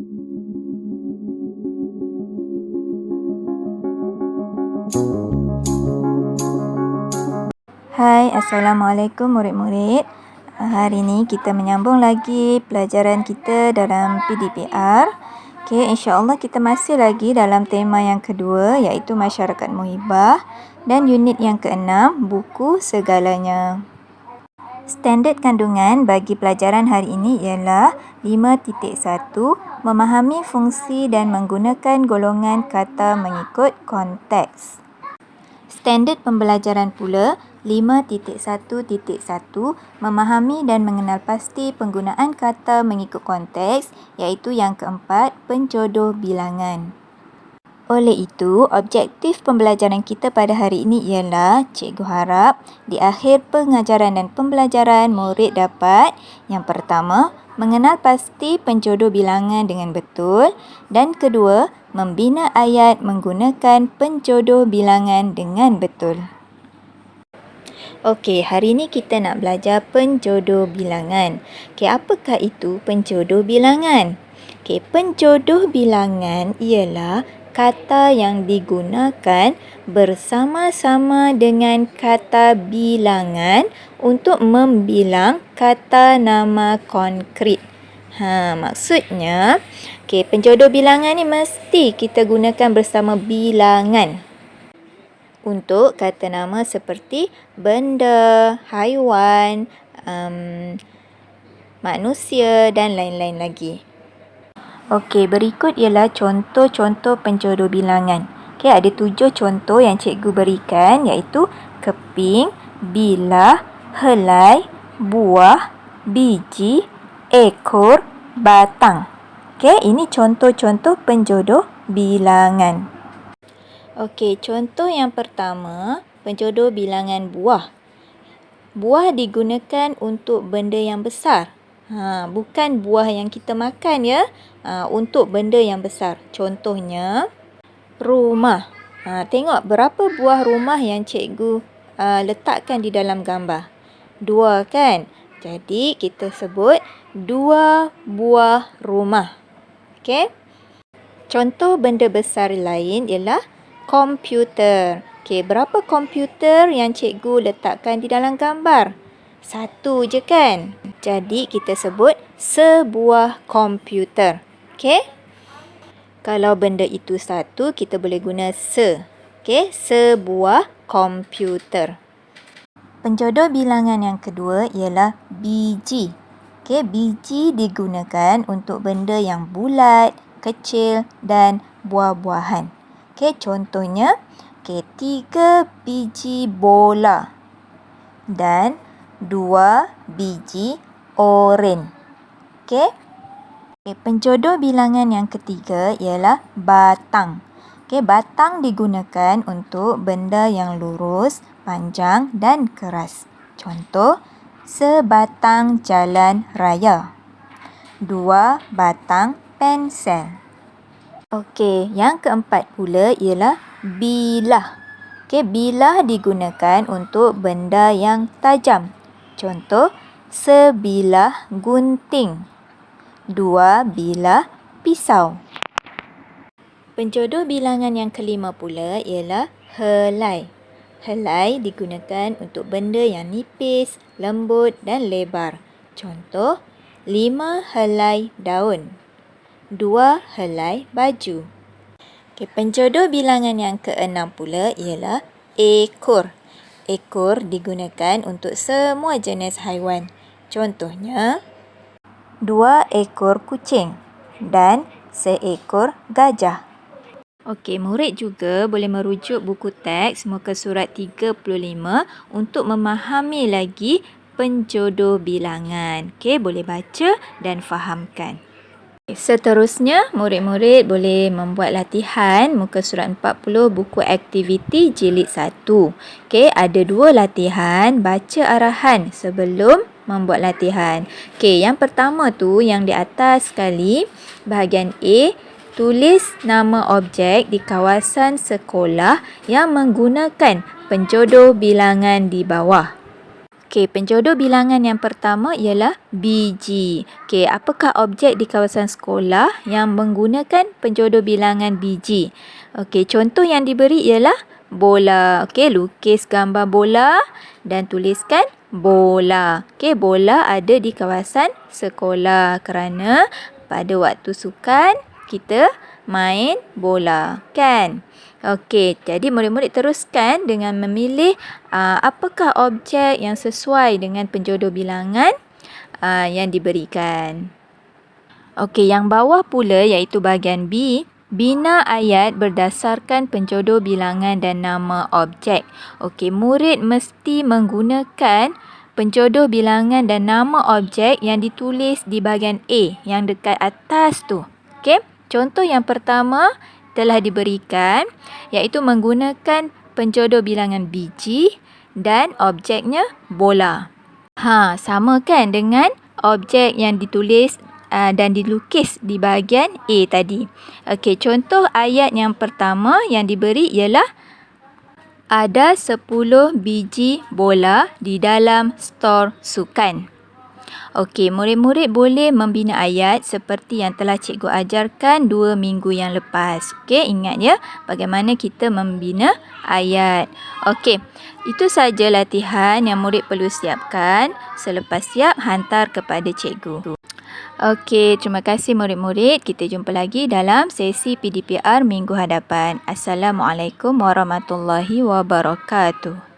Hai, Assalamualaikum murid-murid. Hari ini kita menyambung lagi pelajaran kita dalam PDPR. Okey, insya-Allah kita masih lagi dalam tema yang kedua iaitu masyarakat muhibah dan unit yang keenam, buku segalanya. Standard kandungan bagi pelajaran hari ini ialah 5.1 memahami fungsi dan menggunakan golongan kata mengikut konteks. Standard pembelajaran pula 5.1.1 memahami dan mengenal pasti penggunaan kata mengikut konteks iaitu yang keempat, penjodoh bilangan. Oleh itu, objektif pembelajaran kita pada hari ini ialah cikgu harap di akhir pengajaran dan pembelajaran murid dapat yang pertama, mengenal pasti penjodoh bilangan dengan betul dan kedua, membina ayat menggunakan penjodoh bilangan dengan betul. Okey, hari ini kita nak belajar penjodoh bilangan. Okey, apakah itu penjodoh bilangan? Okey, penjodoh bilangan ialah kata yang digunakan bersama-sama dengan kata bilangan untuk membilang kata nama konkret. Maksudnya, penjodoh bilangan ni mesti kita gunakan bersama bilangan untuk kata nama seperti benda, haiwan, manusia dan lain-lain lagi. Okey, berikut ialah contoh-contoh penjodoh bilangan. Okey, ada 7 contoh yang cikgu berikan iaitu keping, bilah, helai, buah, biji, ekor, batang. Okey, ini contoh-contoh penjodoh bilangan. Okey, contoh yang pertama, penjodoh bilangan buah. Buah digunakan untuk benda yang besar. Bukan buah yang kita makan ya. Untuk benda yang besar. Contohnya, rumah. Tengok berapa buah rumah yang cikgu letakkan di dalam gambar. 2 kan? Jadi, kita sebut 2 buah rumah. Okey? Contoh benda besar lain ialah komputer. Okey, berapa komputer yang cikgu letakkan di dalam gambar? 1 je kan? Jadi, kita sebut sebuah komputer. Okey? Kalau benda itu 1, kita boleh guna se. Okey? Sebuah komputer. Penjodoh bilangan yang kedua ialah biji. Okey, biji digunakan untuk benda yang bulat, kecil dan buah-buahan. Okey, contohnya, 3 biji bola dan 2 biji oren. Okey? Penjodoh bilangan yang ketiga ialah batang. Okey, batang digunakan untuk benda yang lurus, panjang dan keras. Contoh, sebatang jalan raya. 2 batang pensel. Okey, yang keempat pula ialah bilah. Okey, bilah digunakan untuk benda yang tajam. Contoh, sebilah gunting. 2 bilah pisau. Penjodoh bilangan yang kelima pula ialah helai. Helai digunakan untuk benda yang nipis, lembut dan lebar. Contoh, 5 helai daun. 2 helai baju. Okey, penjodoh bilangan yang keenam pula ialah ekor. Ekor digunakan untuk semua jenis haiwan. Contohnya, 2 ekor kucing dan seekor gajah. Okey, murid juga boleh merujuk buku teks muka surat 35 untuk memahami lagi penjodoh bilangan. Okey, boleh baca dan fahamkan. Seterusnya, murid-murid boleh membuat latihan muka surat 40 buku aktiviti jilid 1. Okey, ada 2 latihan baca arahan sebelum membuat latihan. Okey, yang pertama tu yang di atas sekali, bahagian A, tulis nama objek di kawasan sekolah yang menggunakan penjodoh bilangan di bawah. Okey, penjodoh bilangan yang pertama ialah biji. Okey, apakah objek di kawasan sekolah yang menggunakan penjodoh bilangan biji? Okey, contoh yang diberi ialah bola. Okey, lukis gambar bola dan tuliskan bola. Okey, bola ada di kawasan sekolah kerana pada waktu sukan kita main bola, kan? Okey, jadi murid-murid teruskan dengan memilih apakah objek yang sesuai dengan penjodoh bilangan yang diberikan. Okey, yang bawah pula iaitu bahagian B. Bina ayat berdasarkan penjodoh bilangan dan nama objek. Okey, murid mesti menggunakan penjodoh bilangan dan nama objek yang ditulis di bahagian A yang dekat atas tu. Okey, contoh yang pertama telah diberikan iaitu menggunakan penjodoh bilangan biji dan objeknya bola. Sama kan dengan objek yang ditulis dan dilukis di bahagian A tadi. Okey, contoh ayat yang pertama yang diberi ialah ada 10 biji bola di dalam stor sukan. Okey, murid-murid boleh membina ayat seperti yang telah cikgu ajarkan 2 minggu yang lepas. Okey, ingat ya bagaimana kita membina ayat. Okey, itu saja latihan yang murid perlu siapkan. Selepas siap, hantar kepada cikgu. Okey, terima kasih murid-murid. Kita jumpa lagi dalam sesi PDPR minggu hadapan. Assalamualaikum warahmatullahi wabarakatuh.